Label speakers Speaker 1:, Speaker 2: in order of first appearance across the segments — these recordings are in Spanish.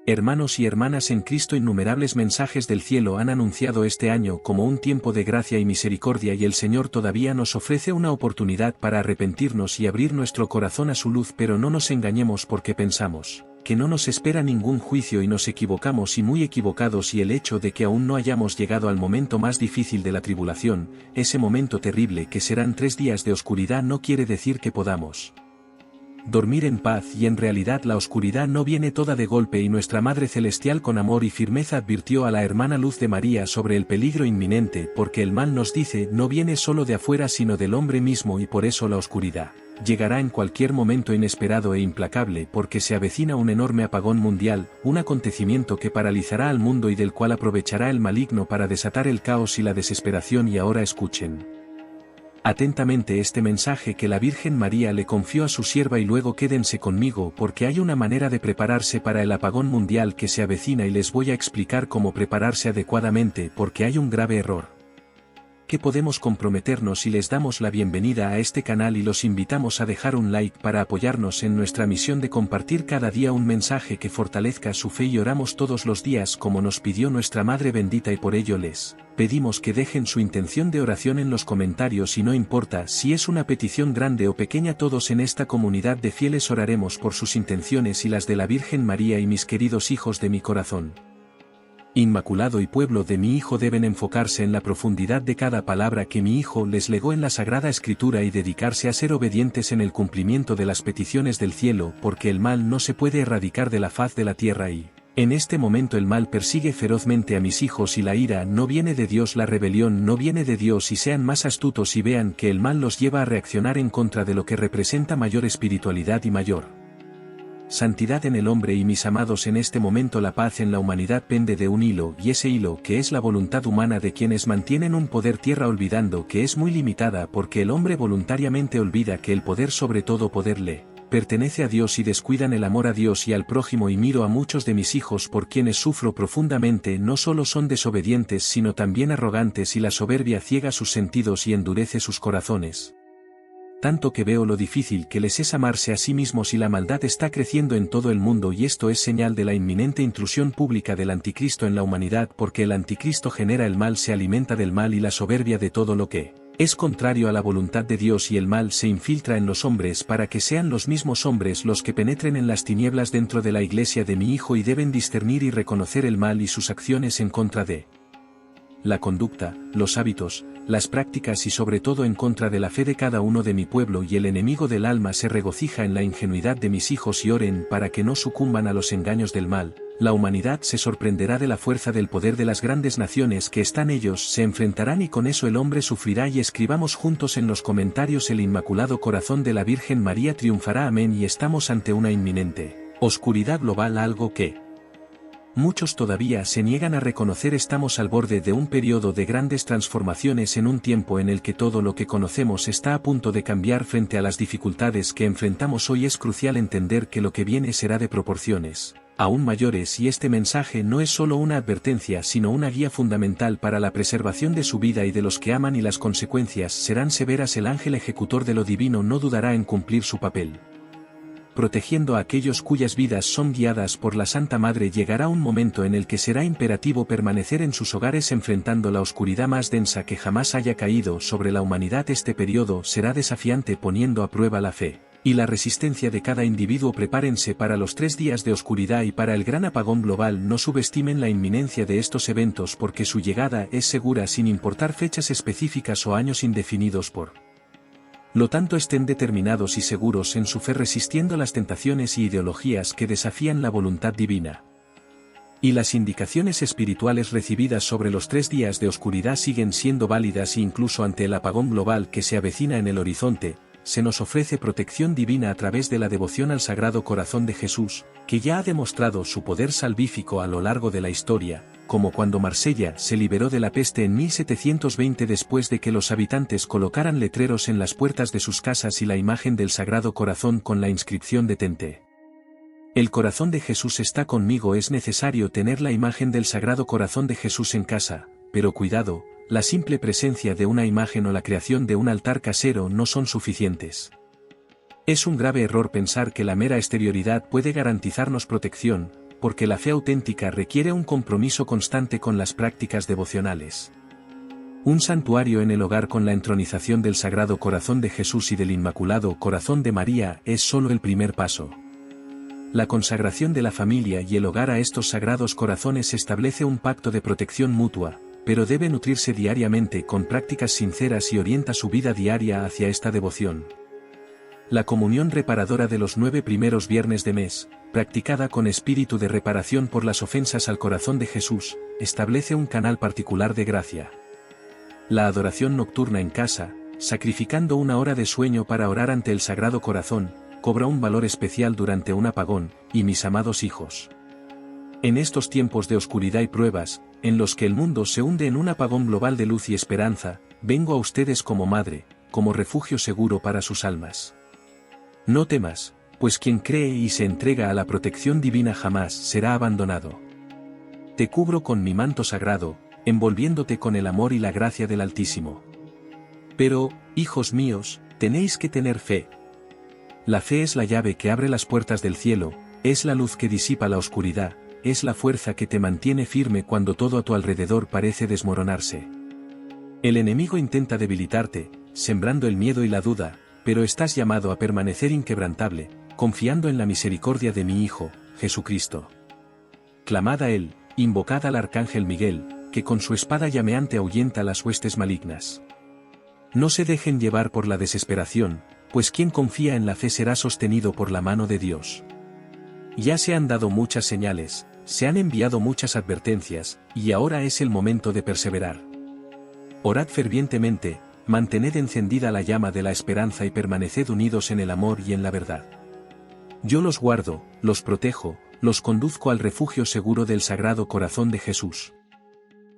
Speaker 1: Hermanos y hermanas en Cristo, innumerables mensajes del cielo han anunciado este año como un tiempo de gracia y misericordia, y el Señor todavía nos ofrece una oportunidad para arrepentirnos y abrir nuestro corazón a su luz, pero no nos engañemos porque pensamos que no nos espera ningún juicio y nos equivocamos y muy equivocados, y el hecho de que aún no hayamos llegado al momento más difícil de la tribulación, ese momento terrible que serán 3 días de oscuridad, no quiere decir que podamos dormir en paz, y en realidad la oscuridad no viene toda de golpe, y nuestra Madre Celestial con amor y firmeza advirtió a la hermana Luz de María sobre el peligro inminente, porque el mal, nos dice, no viene solo de afuera sino del hombre mismo, y por eso la oscuridad llegará en cualquier momento inesperado e implacable, porque se avecina un enorme apagón mundial, un acontecimiento que paralizará al mundo y del cual aprovechará el maligno para desatar el caos y la desesperación. Y ahora escuchen atentamente este mensaje que la Virgen María le confió a su sierva, y luego quédense conmigo porque hay una manera de prepararse para el apagón mundial que se avecina, y les voy a explicar cómo prepararse adecuadamente, porque hay un grave error que podemos comprometernos. Y les damos la bienvenida a este canal y los invitamos a dejar un like para apoyarnos en nuestra misión de compartir cada día un mensaje que fortalezca su fe, y oramos todos los días como nos pidió nuestra Madre bendita, y por ello les pedimos que dejen su intención de oración en los comentarios, y no importa si es una petición grande o pequeña, todos en esta comunidad de fieles oraremos por sus intenciones y las de la Virgen María. Y mis queridos hijos de mi corazón inmaculado y pueblo de mi Hijo deben enfocarse en la profundidad de cada palabra que mi Hijo les legó en la Sagrada Escritura y dedicarse a ser obedientes en el cumplimiento de las peticiones del cielo, porque el mal no se puede erradicar de la faz de la tierra, y en este momento el mal persigue ferozmente a mis hijos, y la ira no viene de Dios, la rebelión no viene de Dios, y sean más astutos y vean que el mal los lleva a reaccionar en contra de lo que representa mayor espiritualidad y mayor santidad en el hombre. Y mis amados, en este momento la paz en la humanidad pende de un hilo, y ese hilo que es la voluntad humana de quienes mantienen un poder tierra, olvidando que es muy limitada, porque el hombre voluntariamente olvida que el poder, sobre todo poder, le pertenece a Dios, y descuidan el amor a Dios y al prójimo. Y miro a muchos de mis hijos por quienes sufro profundamente, no solo son desobedientes sino también arrogantes, y la soberbia ciega sus sentidos y endurece sus corazones, tanto que veo lo difícil que les es amarse a sí mismos, y la maldad está creciendo en todo el mundo, y esto es señal de la inminente intrusión pública del anticristo en la humanidad, porque el anticristo genera el mal, se alimenta del mal y la soberbia de todo lo que es contrario a la voluntad de Dios, y el mal se infiltra en los hombres para que sean los mismos hombres los que penetren en las tinieblas dentro de la iglesia de mi Hijo, y deben discernir y reconocer el mal y sus acciones en contra de la conducta, los hábitos, las prácticas y sobre todo en contra de la fe de cada uno de mi pueblo. Y el enemigo del alma se regocija en la ingenuidad de mis hijos, y oren para que no sucumban a los engaños del mal. La humanidad se sorprenderá de la fuerza del poder de las grandes naciones que están, ellos se enfrentarán, y con eso el hombre sufrirá. Y escribamos juntos en los comentarios: el Inmaculado Corazón de la Virgen María triunfará. Amén. Y estamos ante una inminente oscuridad global, algo que muchos todavía se niegan a reconocer. Estamos al borde de un periodo de grandes transformaciones, en un tiempo en el que todo lo que conocemos está a punto de cambiar. Frente a las dificultades que enfrentamos hoy es crucial entender que lo que viene será de proporciones aún mayores, y este mensaje no es solo una advertencia sino una guía fundamental para la preservación de su vida y de los que aman, y las consecuencias serán severas. El ángel ejecutor de lo divino no dudará en cumplir su papel, protegiendo a aquellos cuyas vidas son guiadas por la Santa Madre. Llegará un momento en el que será imperativo permanecer en sus hogares enfrentando la oscuridad más densa que jamás haya caído sobre la humanidad. Este periodo será desafiante, poniendo a prueba la fe y la resistencia de cada individuo. Prepárense para los 3 días de oscuridad y para el gran apagón global. No subestimen la inminencia de estos eventos, porque su llegada es segura sin importar fechas específicas o años indefinidos. Por lo tanto, estén determinados y seguros en su fe, resistiendo las tentaciones y ideologías que desafían la voluntad divina. Y las indicaciones espirituales recibidas sobre los 3 días de oscuridad siguen siendo válidas, e incluso ante el apagón global que se avecina en el horizonte, se nos ofrece protección divina a través de la devoción al Sagrado Corazón de Jesús, que ya ha demostrado su poder salvífico a lo largo de la historia, como cuando Marsella se liberó de la peste en 1720 después de que los habitantes colocaran letreros en las puertas de sus casas y la imagen del Sagrado Corazón con la inscripción "Detente. El corazón de Jesús está conmigo". Es necesario tener la imagen del Sagrado Corazón de Jesús en casa, pero cuidado, la simple presencia de una imagen o la creación de un altar casero no son suficientes. Es un grave error pensar que la mera exterioridad puede garantizarnos protección, porque la fe auténtica requiere un compromiso constante con las prácticas devocionales. Un santuario en el hogar con la entronización del Sagrado Corazón de Jesús y del Inmaculado Corazón de María es solo el primer paso. La consagración de la familia y el hogar a estos sagrados corazones establece un pacto de protección mutua, pero debe nutrirse diariamente con prácticas sinceras y orienta su vida diaria hacia esta devoción. La comunión reparadora de los 9 primeros viernes de mes, practicada con espíritu de reparación por las ofensas al corazón de Jesús, establece un canal particular de gracia. La adoración nocturna en casa, sacrificando una hora de sueño para orar ante el Sagrado Corazón, cobra un valor especial durante un apagón, y mis amados hijos. En estos tiempos de oscuridad y pruebas, en los que el mundo se hunde en un apagón global de luz y esperanza, vengo a ustedes como madre, como refugio seguro para sus almas. No temas, pues quien cree y se entrega a la protección divina jamás será abandonado. Te cubro con mi manto sagrado, envolviéndote con el amor y la gracia del Altísimo. Pero, hijos míos, tenéis que tener fe. La fe es la llave que abre las puertas del cielo, es la luz que disipa la oscuridad, es la fuerza que te mantiene firme cuando todo a tu alrededor parece desmoronarse. El enemigo intenta debilitarte, sembrando el miedo y la duda, pero estás llamado a permanecer inquebrantable, confiando en la misericordia de mi Hijo, Jesucristo. Clamad a Él, invocad al Arcángel Miguel, que con su espada llameante ahuyenta las huestes malignas. No se dejen llevar por la desesperación, pues quien confía en la fe será sostenido por la mano de Dios. Ya se han dado muchas señales, se han enviado muchas advertencias, y ahora es el momento de perseverar. Orad fervientemente, mantened encendida la llama de la esperanza y permaneced unidos en el amor y en la verdad. Yo los guardo, los protejo, los conduzco al refugio seguro del Sagrado Corazón de Jesús.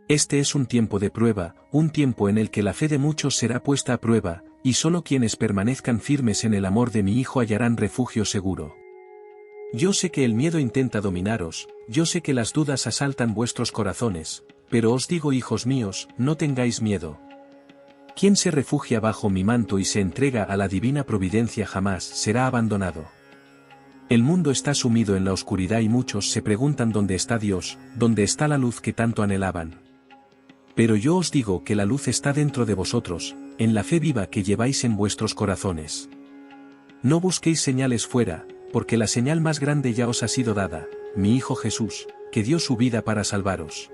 Speaker 1: Este es un tiempo de prueba, un tiempo en el que la fe de muchos será puesta a prueba, y solo quienes permanezcan firmes en el amor de mi Hijo hallarán refugio seguro. Yo sé que el miedo intenta dominaros, yo sé que las dudas asaltan vuestros corazones, pero os digo, hijos míos, no tengáis miedo. Quien se refugia bajo mi manto y se entrega a la divina providencia jamás será abandonado. El mundo está sumido en la oscuridad y muchos se preguntan dónde está Dios, dónde está la luz que tanto anhelaban. Pero yo os digo que la luz está dentro de vosotros, en la fe viva que lleváis en vuestros corazones. No busquéis señales fuera, porque la señal más grande ya os ha sido dada, mi Hijo Jesús, que dio su vida para salvaros.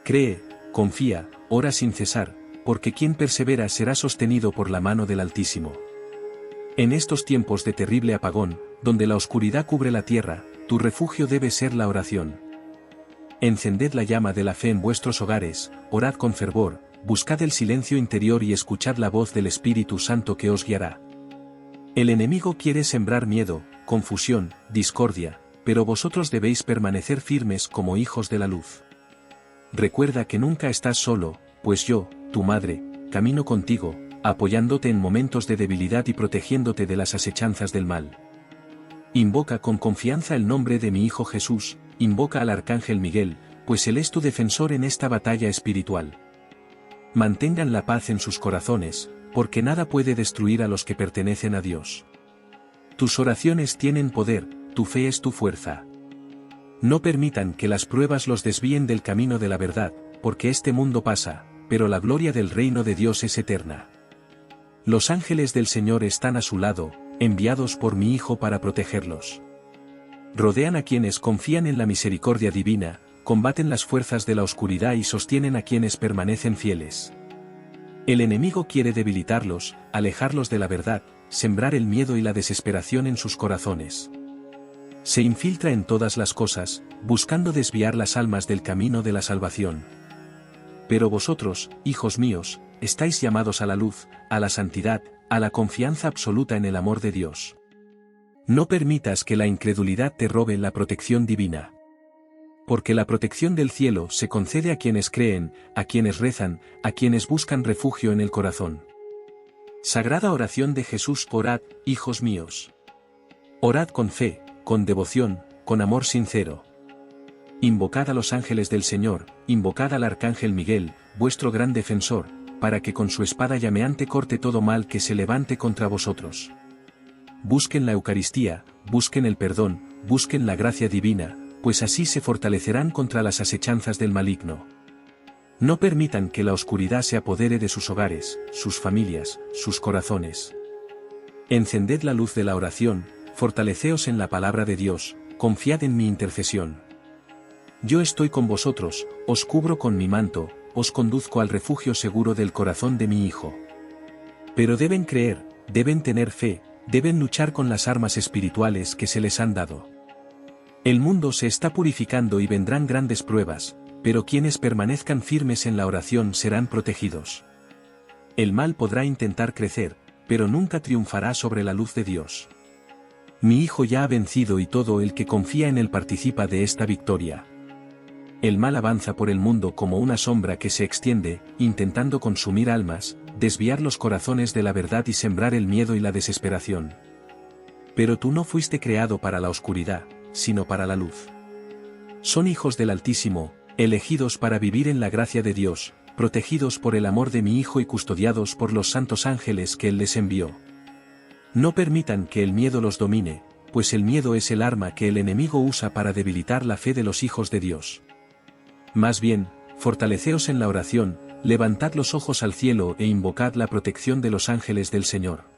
Speaker 1: Cree, confía, ora sin cesar, porque quien persevera será sostenido por la mano del Altísimo. En estos tiempos de terrible apagón, donde la oscuridad cubre la tierra, tu refugio debe ser la oración. Encended la llama de la fe en vuestros hogares, orad con fervor, buscad el silencio interior y escuchad la voz del Espíritu Santo que os guiará. El enemigo quiere sembrar miedo, confusión, discordia, pero vosotros debéis permanecer firmes como hijos de la luz. Recuerda que nunca estás solo, pues yo, tu madre, camino contigo, apoyándote en momentos de debilidad y protegiéndote de las asechanzas del mal. Invoca con confianza el nombre de mi Hijo Jesús, invoca al Arcángel Miguel, pues él es tu defensor en esta batalla espiritual. Mantengan la paz en sus corazones, porque nada puede destruir a los que pertenecen a Dios. Tus oraciones tienen poder, tu fe es tu fuerza. No permitan que las pruebas los desvíen del camino de la verdad, porque este mundo pasa, pero la gloria del reino de Dios es eterna. Los ángeles del Señor están a su lado, enviados por mi Hijo para protegerlos. Rodean a quienes confían en la misericordia divina, combaten las fuerzas de la oscuridad y sostienen a quienes permanecen fieles. El enemigo quiere debilitarlos, alejarlos de la verdad, sembrar el miedo y la desesperación en sus corazones. Se infiltra en todas las cosas, buscando desviar las almas del camino de la salvación. Pero vosotros, hijos míos, estáis llamados a la luz, a la santidad, a la confianza absoluta en el amor de Dios. No permitas que la incredulidad te robe la protección divina. Porque la protección del cielo se concede a quienes creen, a quienes rezan, a quienes buscan refugio en el corazón. Sagrada oración de Jesús, orad, hijos míos. Orad con fe, con devoción, con amor sincero. Invocad a los ángeles del Señor, invocad al Arcángel Miguel, vuestro gran defensor, para que con su espada llameante corte todo mal que se levante contra vosotros. Busquen la Eucaristía, busquen el perdón, busquen la gracia divina, pues así se fortalecerán contra las asechanzas del maligno. No permitan que la oscuridad se apodere de sus hogares, sus familias, sus corazones. Encended la luz de la oración, fortaleceos en la palabra de Dios, confiad en mi intercesión. Yo estoy con vosotros, os cubro con mi manto, os conduzco al refugio seguro del corazón de mi Hijo. Pero deben creer, deben tener fe, deben luchar con las armas espirituales que se les han dado. El mundo se está purificando y vendrán grandes pruebas, pero quienes permanezcan firmes en la oración serán protegidos. El mal podrá intentar crecer, pero nunca triunfará sobre la luz de Dios. Mi Hijo ya ha vencido y todo el que confía en él participa de esta victoria. El mal avanza por el mundo como una sombra que se extiende, intentando consumir almas, desviar los corazones de la verdad y sembrar el miedo y la desesperación. Pero tú no fuiste creado para la oscuridad, sino para la luz. Son hijos del Altísimo, elegidos para vivir en la gracia de Dios, protegidos por el amor de mi Hijo y custodiados por los santos ángeles que Él les envió. No permitan que el miedo los domine, pues el miedo es el arma que el enemigo usa para debilitar la fe de los hijos de Dios. Más bien, fortaleceos en la oración, levantad los ojos al cielo e invocad la protección de los ángeles del Señor.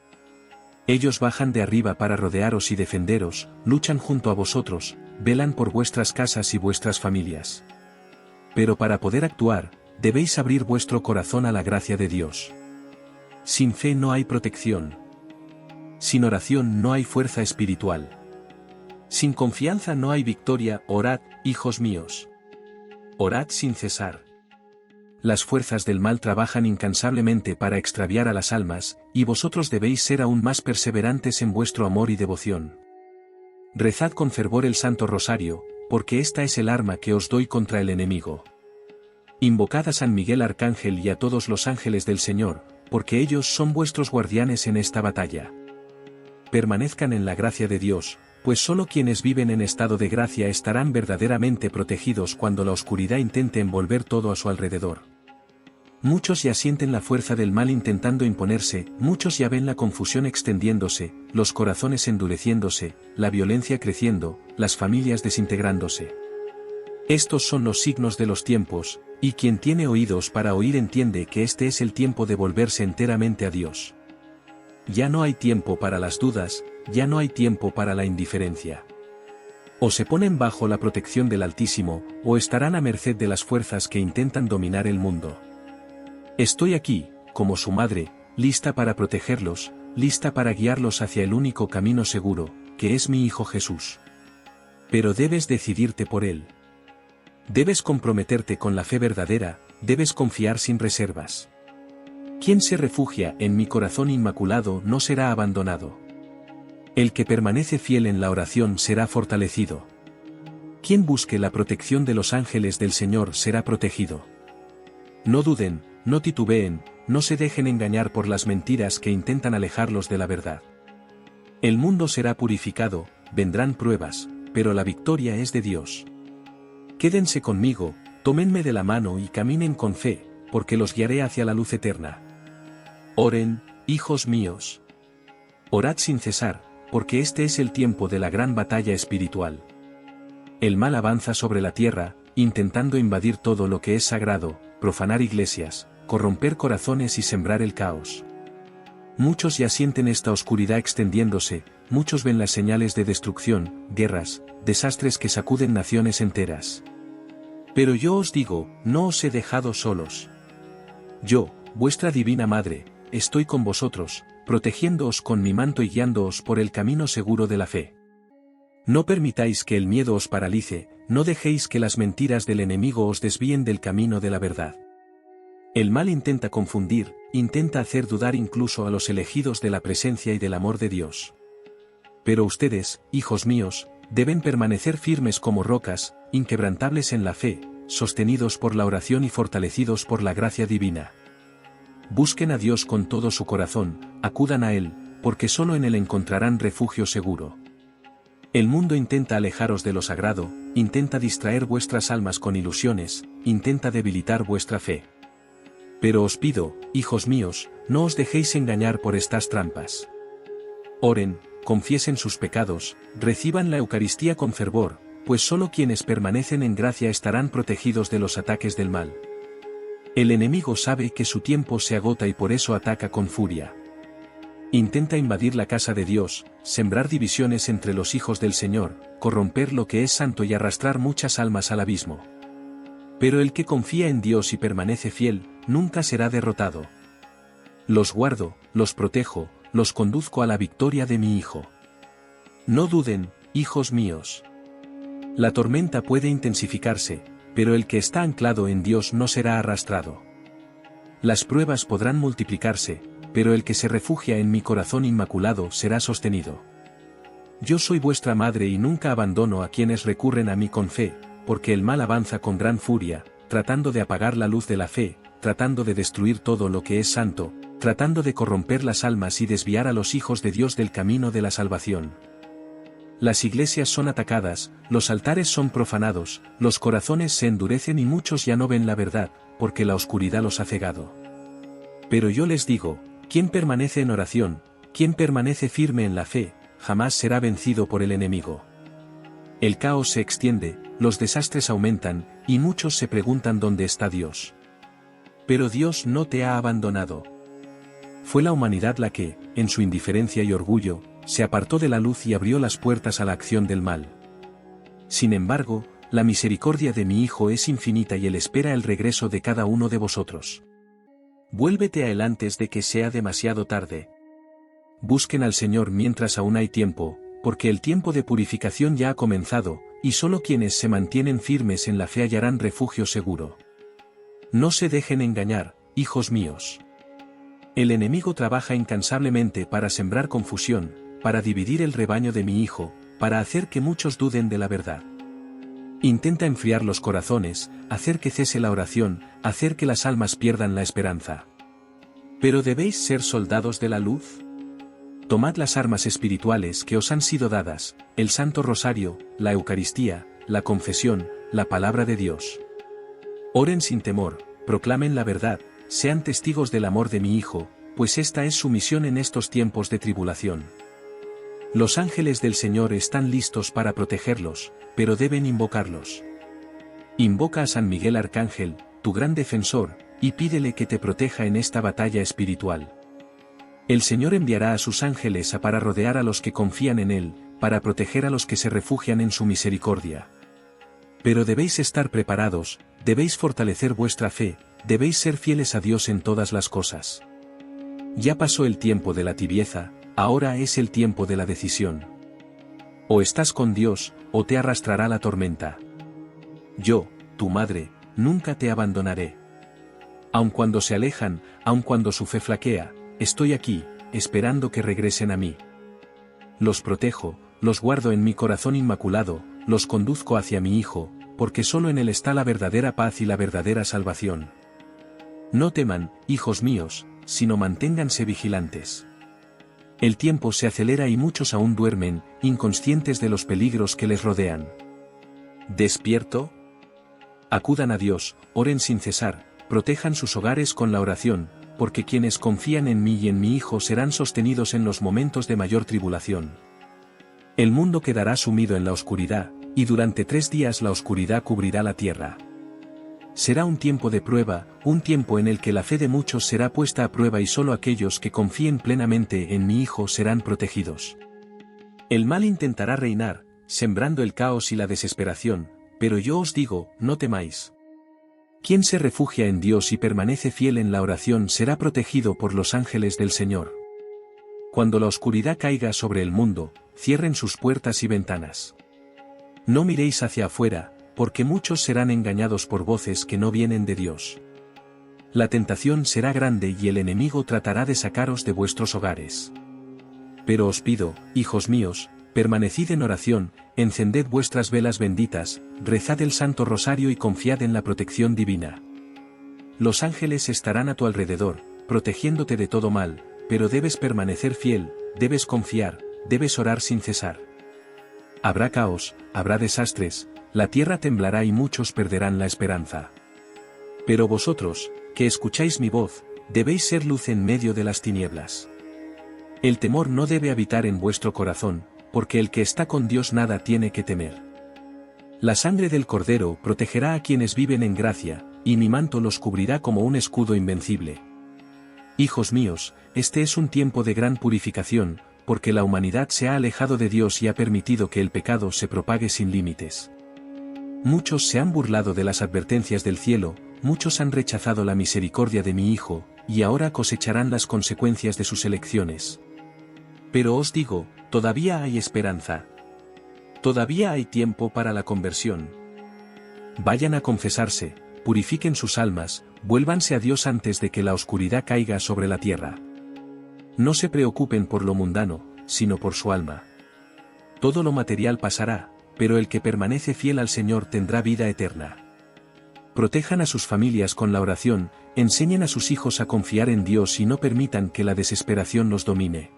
Speaker 1: Ellos bajan de arriba para rodearos y defenderos, luchan junto a vosotros, velan por vuestras casas y vuestras familias. Pero para poder actuar, debéis abrir vuestro corazón a la gracia de Dios. Sin fe no hay protección. Sin oración no hay fuerza espiritual. Sin confianza no hay victoria. Orad, hijos míos. Orad sin cesar. Las fuerzas del mal trabajan incansablemente para extraviar a las almas, y vosotros debéis ser aún más perseverantes en vuestro amor y devoción. Rezad con fervor el Santo Rosario, porque esta es el arma que os doy contra el enemigo. Invocad a San Miguel Arcángel y a todos los ángeles del Señor, porque ellos son vuestros guardianes en esta batalla. Permanezcan en la gracia de Dios, pues solo quienes viven en estado de gracia estarán verdaderamente protegidos cuando la oscuridad intente envolver todo a su alrededor. Muchos ya sienten la fuerza del mal intentando imponerse, muchos ya ven la confusión extendiéndose, los corazones endureciéndose, la violencia creciendo, las familias desintegrándose. Estos son los signos de los tiempos, y quien tiene oídos para oír entiende que este es el tiempo de volverse enteramente a Dios. Ya no hay tiempo para las dudas, ya no hay tiempo para la indiferencia. O se ponen bajo la protección del Altísimo, o estarán a merced de las fuerzas que intentan dominar el mundo. Estoy aquí, como su madre, lista para protegerlos, lista para guiarlos hacia el único camino seguro, que es mi Hijo Jesús. Pero debes decidirte por Él. Debes comprometerte con la fe verdadera, debes confiar sin reservas. Quien se refugia en mi corazón inmaculado no será abandonado. El que permanece fiel en la oración será fortalecido. Quien busque la protección de los ángeles del Señor será protegido. No duden, no titubeen, no se dejen engañar por las mentiras que intentan alejarlos de la verdad. El mundo será purificado, vendrán pruebas, pero la victoria es de Dios. Quédense conmigo, tómenme de la mano y caminen con fe, porque los guiaré hacia la luz eterna. Oren, hijos míos. Orad sin cesar, porque este es el tiempo de la gran batalla espiritual. El mal avanza sobre la tierra, intentando invadir todo lo que es sagrado, profanar iglesias, corromper corazones y sembrar el caos. Muchos ya sienten esta oscuridad extendiéndose, muchos ven las señales de destrucción, guerras, desastres que sacuden naciones enteras. Pero yo os digo, no os he dejado solos. Yo, vuestra divina Madre, estoy con vosotros, protegiéndoos con mi manto y guiándoos por el camino seguro de la fe. No permitáis que el miedo os paralice, no dejéis que las mentiras del enemigo os desvíen del camino de la verdad. El mal intenta confundir, intenta hacer dudar incluso a los elegidos de la presencia y del amor de Dios. Pero ustedes, hijos míos, deben permanecer firmes como rocas, inquebrantables en la fe, sostenidos por la oración y fortalecidos por la gracia divina. Busquen a Dios con todo su corazón, acudan a Él, porque solo en Él encontrarán refugio seguro. El mundo intenta alejaros de lo sagrado, intenta distraer vuestras almas con ilusiones, intenta debilitar vuestra fe. Pero os pido, hijos míos, no os dejéis engañar por estas trampas. Oren, confiesen sus pecados, reciban la Eucaristía con fervor, pues solo quienes permanecen en gracia estarán protegidos de los ataques del mal. El enemigo sabe que su tiempo se agota y por eso ataca con furia. Intenta invadir la casa de Dios, sembrar divisiones entre los hijos del Señor, corromper lo que es santo y arrastrar muchas almas al abismo. Pero el que confía en Dios y permanece fiel, nunca será derrotado. Los guardo, los protejo, los conduzco a la victoria de mi Hijo. No duden, hijos míos. La tormenta puede intensificarse, pero el que está anclado en Dios no será arrastrado. Las pruebas podrán multiplicarse, pero el que se refugia en mi corazón inmaculado será sostenido. Yo soy vuestra madre y nunca abandono a quienes recurren a mí con fe, porque el mal avanza con gran furia, tratando de apagar la luz de la fe, tratando de destruir todo lo que es santo, tratando de corromper las almas y desviar a los hijos de Dios del camino de la salvación. Las iglesias son atacadas, los altares son profanados, los corazones se endurecen y muchos ya no ven la verdad, porque la oscuridad los ha cegado. Pero yo les digo, quien permanece en oración, quien permanece firme en la fe, jamás será vencido por el enemigo. El caos se extiende, los desastres aumentan, y muchos se preguntan dónde está Dios. Pero Dios no te ha abandonado. Fue la humanidad la que, en su indiferencia y orgullo, se apartó de la luz y abrió las puertas a la acción del mal. Sin embargo, la misericordia de mi Hijo es infinita y Él espera el regreso de cada uno de vosotros. Vuélvete a Él antes de que sea demasiado tarde. Busquen al Señor mientras aún hay tiempo, porque el tiempo de purificación ya ha comenzado, y solo quienes se mantienen firmes en la fe hallarán refugio seguro. No se dejen engañar, hijos míos. El enemigo trabaja incansablemente para sembrar confusión, para dividir el rebaño de mi Hijo, para hacer que muchos duden de la verdad. Intenta enfriar los corazones, hacer que cese la oración, hacer que las almas pierdan la esperanza. ¿Pero debéis ser soldados de la luz? Tomad las armas espirituales que os han sido dadas, el Santo Rosario, la Eucaristía, la confesión, la palabra de Dios. Oren sin temor, proclamen la verdad, sean testigos del amor de mi Hijo, pues esta es su misión en estos tiempos de tribulación. Los ángeles del Señor están listos para protegerlos, pero deben invocarlos. Invoca a San Miguel Arcángel, tu gran defensor, y pídele que te proteja en esta batalla espiritual. El Señor enviará a sus ángeles para rodear a los que confían en Él, para proteger a los que se refugian en su misericordia. Pero debéis estar preparados, debéis fortalecer vuestra fe, debéis ser fieles a Dios en todas las cosas. Ya pasó el tiempo de la tibieza, ahora es el tiempo de la decisión. O estás con Dios, o te arrastrará la tormenta. Yo, tu madre, nunca te abandonaré. Aun cuando se alejan, aun cuando su fe flaquea, estoy aquí, esperando que regresen a mí. Los protejo, los guardo en mi corazón inmaculado, los conduzco hacia mi Hijo, porque solo en Él está la verdadera paz y la verdadera salvación. No teman, hijos míos, sino manténganse vigilantes. El tiempo se acelera y muchos aún duermen, inconscientes de los peligros que les rodean. ¿Despierto? Acudan a Dios, oren sin cesar, protejan sus hogares con la oración, porque quienes confían en mí y en mi Hijo serán sostenidos en los momentos de mayor tribulación. El mundo quedará sumido en la oscuridad, y durante 3 días la oscuridad cubrirá la tierra. Será un tiempo de prueba, un tiempo en el que la fe de muchos será puesta a prueba y solo aquellos que confíen plenamente en mi Hijo serán protegidos. El mal intentará reinar, sembrando el caos y la desesperación, pero yo os digo, no temáis. Quien se refugia en Dios y permanece fiel en la oración será protegido por los ángeles del Señor. Cuando la oscuridad caiga sobre el mundo, cierren sus puertas y ventanas. No miréis hacia afuera, porque muchos serán engañados por voces que no vienen de Dios. La tentación será grande y el enemigo tratará de sacaros de vuestros hogares. Pero os pido, hijos míos, permanecid en oración, encended vuestras velas benditas, rezad el Santo Rosario y confiad en la protección divina. Los ángeles estarán a tu alrededor, protegiéndote de todo mal, pero debes permanecer fiel, debes confiar, debes orar sin cesar. Habrá caos, habrá desastres, la tierra temblará y muchos perderán la esperanza. Pero vosotros, que escucháis mi voz, debéis ser luz en medio de las tinieblas. El temor no debe habitar en vuestro corazón, porque el que está con Dios nada tiene que temer. La sangre del Cordero protegerá a quienes viven en gracia, y mi manto los cubrirá como un escudo invencible. Hijos míos, este es un tiempo de gran purificación, porque la humanidad se ha alejado de Dios y ha permitido que el pecado se propague sin límites. Muchos se han burlado de las advertencias del cielo, muchos han rechazado la misericordia de mi Hijo, y ahora cosecharán las consecuencias de sus elecciones. Pero os digo, todavía hay esperanza. Todavía hay tiempo para la conversión. Vayan a confesarse, purifiquen sus almas, vuélvanse a Dios antes de que la oscuridad caiga sobre la tierra. No se preocupen por lo mundano, sino por su alma. Todo lo material pasará, pero el que permanece fiel al Señor tendrá vida eterna. Protejan a sus familias con la oración, enseñen a sus hijos a confiar en Dios y no permitan que la desesperación los domine.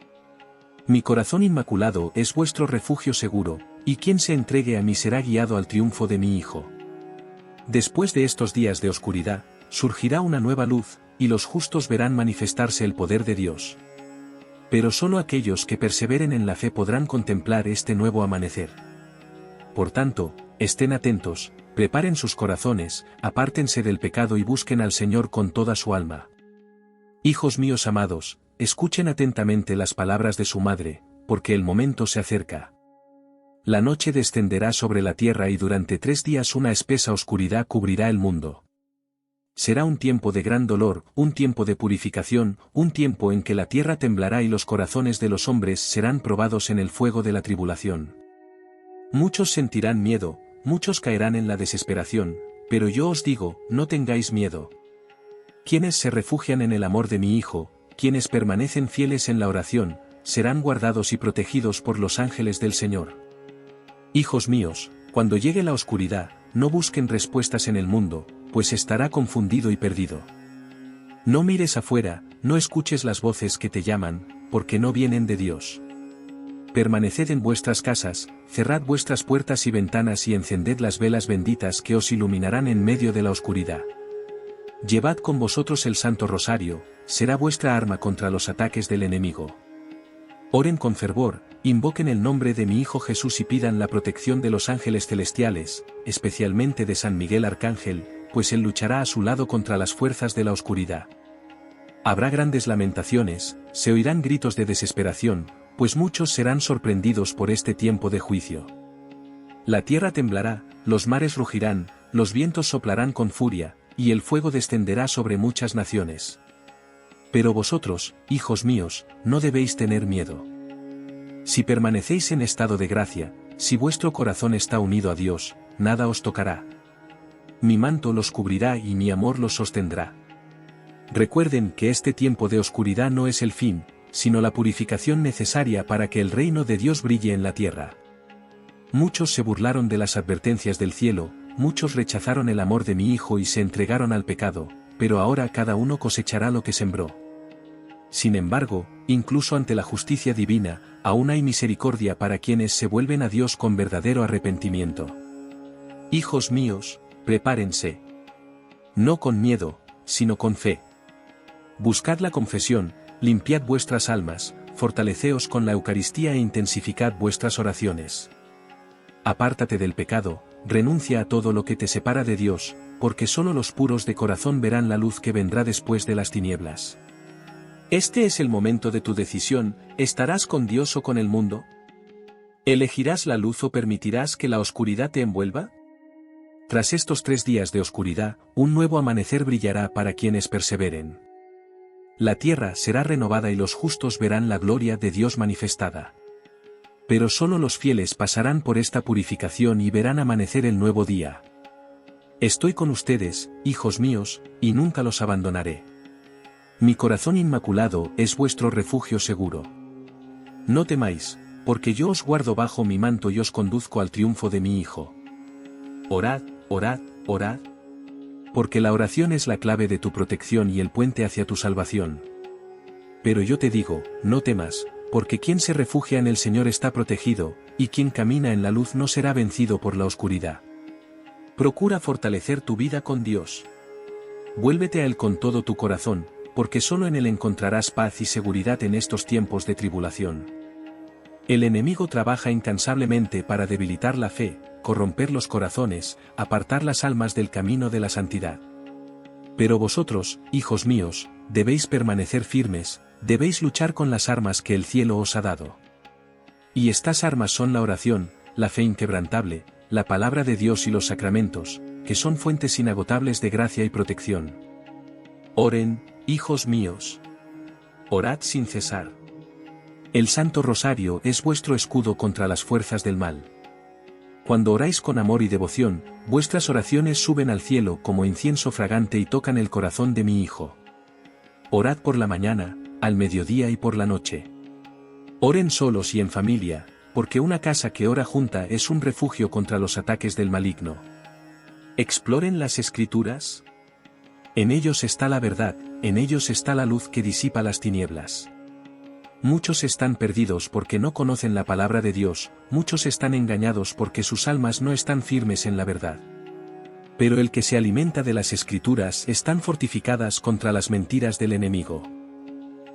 Speaker 1: Mi corazón inmaculado es vuestro refugio seguro, y quien se entregue a mí será guiado al triunfo de mi Hijo. Después de estos días de oscuridad, surgirá una nueva luz, y los justos verán manifestarse el poder de Dios. Pero solo aquellos que perseveren en la fe podrán contemplar este nuevo amanecer. Por tanto, estén atentos, preparen sus corazones, apártense del pecado y busquen al Señor con toda su alma. Hijos míos amados, escuchen atentamente las palabras de su madre, porque el momento se acerca. La noche descenderá sobre la tierra y durante 3 días una espesa oscuridad cubrirá el mundo. Será un tiempo de gran dolor, un tiempo de purificación, un tiempo en que la tierra temblará y los corazones de los hombres serán probados en el fuego de la tribulación. Muchos sentirán miedo, muchos caerán en la desesperación, pero yo os digo, no tengáis miedo. Quienes se refugian en el amor de mi Hijo, quienes permanecen fieles en la oración, serán guardados y protegidos por los ángeles del Señor. Hijos míos, cuando llegue la oscuridad, no busquen respuestas en el mundo, pues estará confundido y perdido. No mires afuera, no escuches las voces que te llaman, porque no vienen de Dios. Permaneced en vuestras casas, cerrad vuestras puertas y ventanas y encended las velas benditas que os iluminarán en medio de la oscuridad. Llevad con vosotros el Santo Rosario, será vuestra arma contra los ataques del enemigo. Oren con fervor, invoquen el nombre de mi Hijo Jesús y pidan la protección de los ángeles celestiales, especialmente de San Miguel Arcángel, pues él luchará a su lado contra las fuerzas de la oscuridad. Habrá grandes lamentaciones, se oirán gritos de desesperación, pues muchos serán sorprendidos por este tiempo de juicio. La tierra temblará, los mares rugirán, los vientos soplarán con furia, y el fuego descenderá sobre muchas naciones. Pero vosotros, hijos míos, no debéis tener miedo. Si permanecéis en estado de gracia, si vuestro corazón está unido a Dios, nada os tocará. Mi manto los cubrirá y mi amor los sostendrá. Recuerden que este tiempo de oscuridad no es el fin, sino la purificación necesaria para que el reino de Dios brille en la tierra. Muchos se burlaron de las advertencias del cielo, muchos rechazaron el amor de mi Hijo y se entregaron al pecado, pero ahora cada uno cosechará lo que sembró. Sin embargo, incluso ante la justicia divina, aún hay misericordia para quienes se vuelven a Dios con verdadero arrepentimiento. Hijos míos, prepárense. No con miedo, sino con fe. Buscad la confesión, limpiad vuestras almas, fortaleceos con la Eucaristía e intensificad vuestras oraciones. Apártate del pecado, renuncia a todo lo que te separa de Dios, porque solo los puros de corazón verán la luz que vendrá después de las tinieblas. Este es el momento de tu decisión, ¿estarás con Dios o con el mundo? ¿Elegirás la luz o permitirás que la oscuridad te envuelva? Tras estos 3 días de oscuridad, un nuevo amanecer brillará para quienes perseveren. La tierra será renovada y los justos verán la gloria de Dios manifestada. Pero solo los fieles pasarán por esta purificación y verán amanecer el nuevo día. Estoy con ustedes, hijos míos, y nunca los abandonaré. Mi corazón inmaculado es vuestro refugio seguro. No temáis, porque yo os guardo bajo mi manto y os conduzco al triunfo de mi Hijo. Orad, orad, orad. Porque la oración es la clave de tu protección y el puente hacia tu salvación. Pero yo te digo, no temas, porque quien se refugia en el Señor está protegido, y quien camina en la luz no será vencido por la oscuridad. Procura fortalecer tu vida con Dios. Vuélvete a Él con todo tu corazón, porque solo en Él encontrarás paz y seguridad en estos tiempos de tribulación. El enemigo trabaja incansablemente para debilitar la fe, corromper los corazones, apartar las almas del camino de la santidad. Pero vosotros, hijos míos, debéis permanecer firmes, debéis luchar con las armas que el cielo os ha dado. Y estas armas son la oración, la fe inquebrantable, la palabra de Dios y los sacramentos, que son fuentes inagotables de gracia y protección. Oren, hijos míos. Orad sin cesar. El Santo Rosario es vuestro escudo contra las fuerzas del mal. Cuando oráis con amor y devoción, vuestras oraciones suben al cielo como incienso fragante y tocan el corazón de mi Hijo. Orad por la mañana, al mediodía y por la noche. Oren solos y en familia, porque una casa que ora junta es un refugio contra los ataques del maligno. Exploren las Escrituras. En ellos está la verdad, en ellos está la luz que disipa las tinieblas. Muchos están perdidos porque no conocen la palabra de Dios, muchos están engañados porque sus almas no están firmes en la verdad. Pero el que se alimenta de las Escrituras están fortificadas contra las mentiras del enemigo.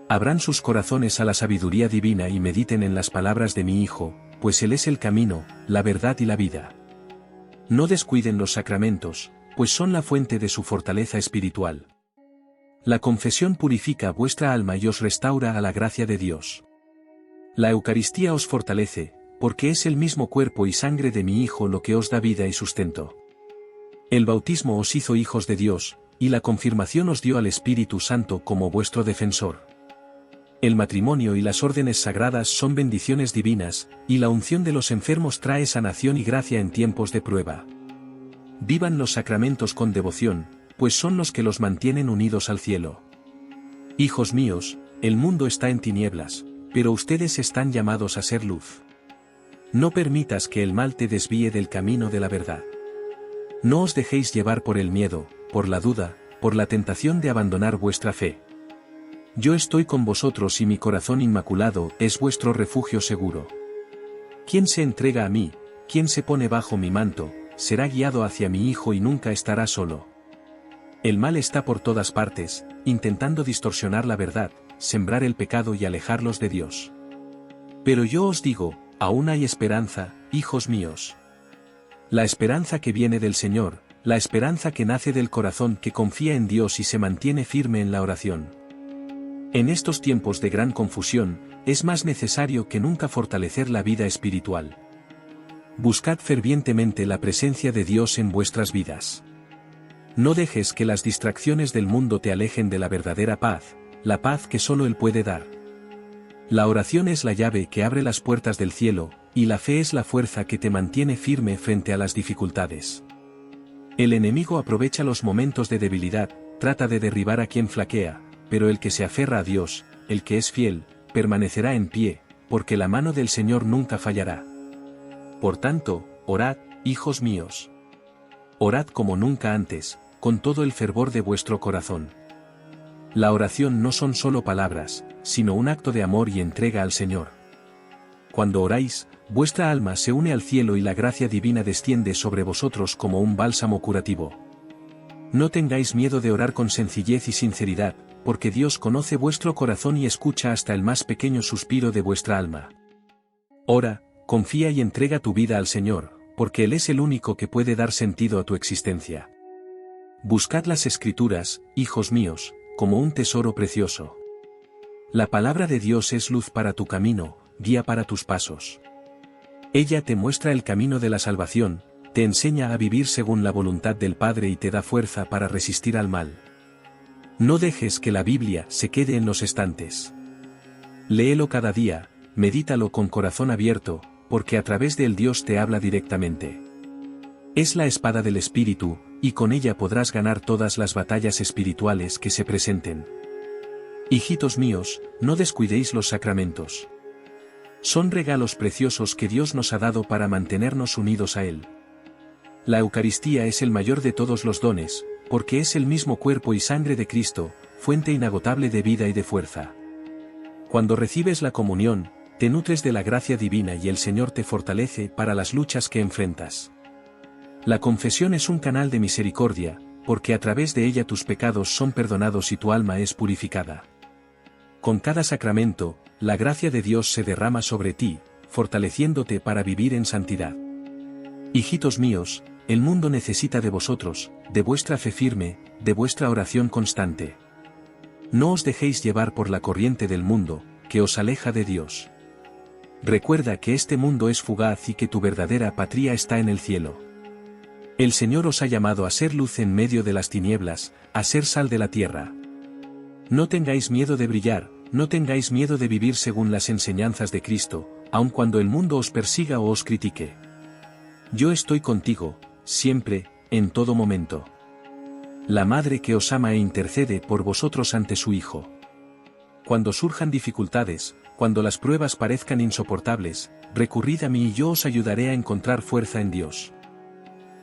Speaker 1: Abran sus corazones a la sabiduría divina y mediten en las palabras de mi Hijo, pues Él es el camino, la verdad y la vida. No descuiden los sacramentos, pues son la fuente de su fortaleza espiritual. La confesión purifica vuestra alma y os restaura a la gracia de Dios. La Eucaristía os fortalece, porque es el mismo cuerpo y sangre de mi Hijo lo que os da vida y sustento. El bautismo os hizo hijos de Dios, y la confirmación os dio al Espíritu Santo como vuestro defensor. El matrimonio y las órdenes sagradas son bendiciones divinas, y la unción de los enfermos trae sanación y gracia en tiempos de prueba. Vivan los sacramentos con devoción, pues son los que los mantienen unidos al cielo. Hijos míos, el mundo está en tinieblas, pero ustedes están llamados a ser luz. No permitas que el mal te desvíe del camino de la verdad. No os dejéis llevar por el miedo, por la duda, por la tentación de abandonar vuestra fe. Yo estoy con vosotros y mi corazón inmaculado es vuestro refugio seguro. Quien se entrega a mí, quien se pone bajo mi manto, será guiado hacia mi Hijo y nunca estará solo. El mal está por todas partes, intentando distorsionar la verdad, sembrar el pecado y alejarlos de Dios. Pero yo os digo, aún hay esperanza, hijos míos. La esperanza que viene del Señor, la esperanza que nace del corazón que confía en Dios y se mantiene firme en la oración. En estos tiempos de gran confusión, es más necesario que nunca fortalecer la vida espiritual. Buscad fervientemente la presencia de Dios en vuestras vidas. No dejes que las distracciones del mundo te alejen de la verdadera paz, la paz que solo Él puede dar. La oración es la llave que abre las puertas del cielo, y la fe es la fuerza que te mantiene firme frente a las dificultades. El enemigo aprovecha los momentos de debilidad, trata de derribar a quien flaquea, pero el que se aferra a Dios, el que es fiel, permanecerá en pie, porque la mano del Señor nunca fallará. Por tanto, orad, hijos míos. Orad como nunca antes, con todo el fervor de vuestro corazón. La oración no son solo palabras, sino un acto de amor y entrega al Señor. Cuando oráis, vuestra alma se une al cielo y la gracia divina desciende sobre vosotros como un bálsamo curativo. No tengáis miedo de orar con sencillez y sinceridad, porque Dios conoce vuestro corazón y escucha hasta el más pequeño suspiro de vuestra alma. Ora, confía y entrega tu vida al Señor, porque Él es el único que puede dar sentido a tu existencia. Buscad las Escrituras, hijos míos, como un tesoro precioso. La palabra de Dios es luz para tu camino, guía para tus pasos. Ella te muestra el camino de la salvación, te enseña a vivir según la voluntad del Padre y te da fuerza para resistir al mal. No dejes que la Biblia se quede en los estantes. Léelo cada día, medítalo con corazón abierto, porque a través de él Dios te habla directamente. Es la espada del Espíritu, y con ella podrás ganar todas las batallas espirituales que se presenten. Hijitos míos, no descuidéis los sacramentos. Son regalos preciosos que Dios nos ha dado para mantenernos unidos a Él. La Eucaristía es el mayor de todos los dones, porque es el mismo cuerpo y sangre de Cristo, fuente inagotable de vida y de fuerza. Cuando recibes la comunión, te nutres de la gracia divina y el Señor te fortalece para las luchas que enfrentas. La confesión es un canal de misericordia, porque a través de ella tus pecados son perdonados y tu alma es purificada. Con cada sacramento, la gracia de Dios se derrama sobre ti, fortaleciéndote para vivir en santidad. Hijitos míos, el mundo necesita de vosotros, de vuestra fe firme, de vuestra oración constante. No os dejéis llevar por la corriente del mundo, que os aleja de Dios. Recuerda que este mundo es fugaz y que tu verdadera patria está en el cielo. El Señor os ha llamado a ser luz en medio de las tinieblas, a ser sal de la tierra. No tengáis miedo de brillar, no tengáis miedo de vivir según las enseñanzas de Cristo, aun cuando el mundo os persiga o os critique. Yo estoy contigo, siempre, en todo momento. La Madre que os ama e intercede por vosotros ante su Hijo. Cuando surjan dificultades, cuando las pruebas parezcan insoportables, recurrid a mí y yo os ayudaré a encontrar fuerza en Dios.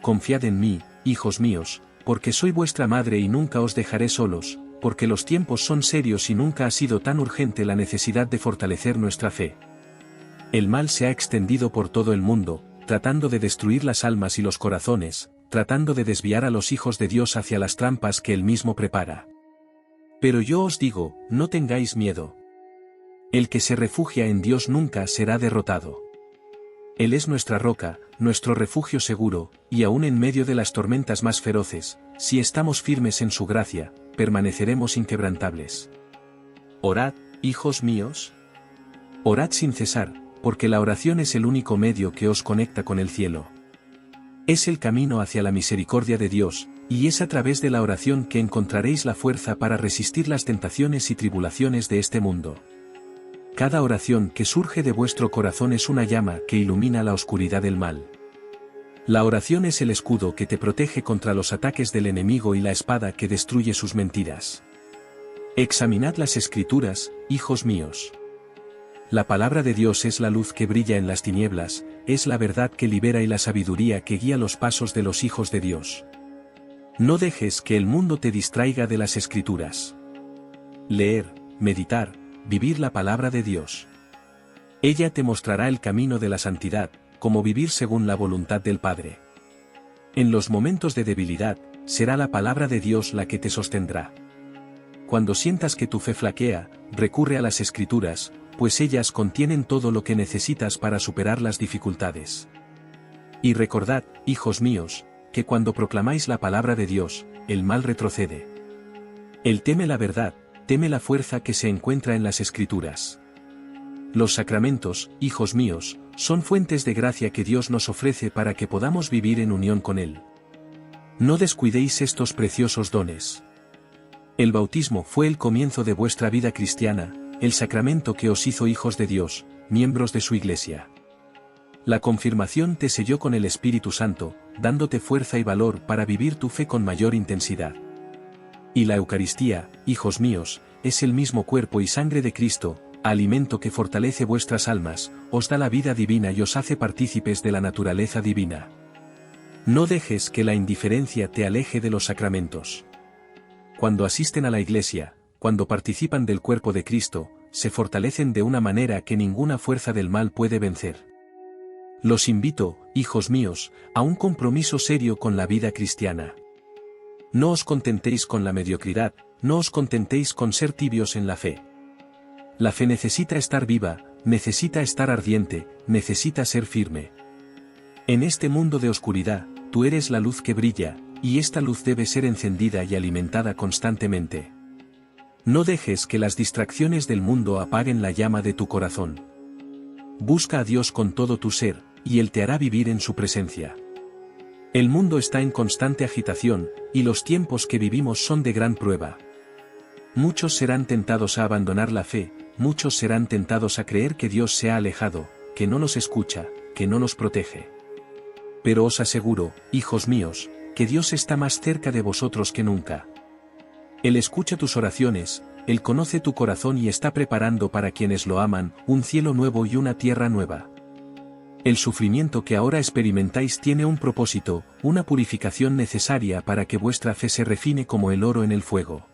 Speaker 1: Confiad en mí, hijos míos, porque soy vuestra madre y nunca os dejaré solos, porque los tiempos son serios y nunca ha sido tan urgente la necesidad de fortalecer nuestra fe. El mal se ha extendido por todo el mundo, tratando de destruir las almas y los corazones, tratando de desviar a los hijos de Dios hacia las trampas que él mismo prepara. Pero yo os digo, no tengáis miedo. El que se refugia en Dios nunca será derrotado. Él es nuestra roca, nuestro refugio seguro, y aún en medio de las tormentas más feroces, si estamos firmes en su gracia, permaneceremos inquebrantables. Orad, hijos míos. Orad sin cesar, porque la oración es el único medio que os conecta con el cielo. Es el camino hacia la misericordia de Dios, y es a través de la oración que encontraréis la fuerza para resistir las tentaciones y tribulaciones de este mundo. Cada oración que surge de vuestro corazón es una llama que ilumina la oscuridad del mal. La oración es el escudo que te protege contra los ataques del enemigo y la espada que destruye sus mentiras. Examinad las Escrituras, hijos míos. La palabra de Dios es la luz que brilla en las tinieblas, es la verdad que libera y la sabiduría que guía los pasos de los hijos de Dios. No dejes que el mundo te distraiga de las Escrituras. Leer, meditar, vivir la palabra de Dios. Ella te mostrará el camino de la santidad, como vivir según la voluntad del Padre. En los momentos de debilidad, será la palabra de Dios la que te sostendrá. Cuando sientas que tu fe flaquea, recurre a las Escrituras, pues ellas contienen todo lo que necesitas para superar las dificultades. Y recordad, hijos míos, que cuando proclamáis la palabra de Dios, el mal retrocede. Él teme la verdad, teme la fuerza que se encuentra en las Escrituras. Los sacramentos, hijos míos, son fuentes de gracia que Dios nos ofrece para que podamos vivir en unión con Él. No descuidéis estos preciosos dones. El bautismo fue el comienzo de vuestra vida cristiana, el sacramento que os hizo hijos de Dios, miembros de su Iglesia. La confirmación te selló con el Espíritu Santo, dándote fuerza y valor para vivir tu fe con mayor intensidad. Y la Eucaristía, hijos míos, es el mismo cuerpo y sangre de Cristo, alimento que fortalece vuestras almas, os da la vida divina y os hace partícipes de la naturaleza divina. No dejes que la indiferencia te aleje de los sacramentos. Cuando asisten a la Iglesia, cuando participan del cuerpo de Cristo, se fortalecen de una manera que ninguna fuerza del mal puede vencer. Los invito, hijos míos, a un compromiso serio con la vida cristiana. No os contentéis con la mediocridad, no os contentéis con ser tibios en la fe. La fe necesita estar viva, necesita estar ardiente, necesita ser firme. En este mundo de oscuridad, tú eres la luz que brilla, y esta luz debe ser encendida y alimentada constantemente. No dejes que las distracciones del mundo apaguen la llama de tu corazón. Busca a Dios con todo tu ser, y Él te hará vivir en su presencia. El mundo está en constante agitación, y los tiempos que vivimos son de gran prueba. Muchos serán tentados a abandonar la fe, muchos serán tentados a creer que Dios se ha alejado, que no los escucha, que no los protege. Pero os aseguro, hijos míos, que Dios está más cerca de vosotros que nunca. Él escucha tus oraciones, Él conoce tu corazón y está preparando para quienes lo aman, un cielo nuevo y una tierra nueva. El sufrimiento que ahora experimentáis tiene un propósito, una purificación necesaria para que vuestra fe se refine como el oro en el fuego.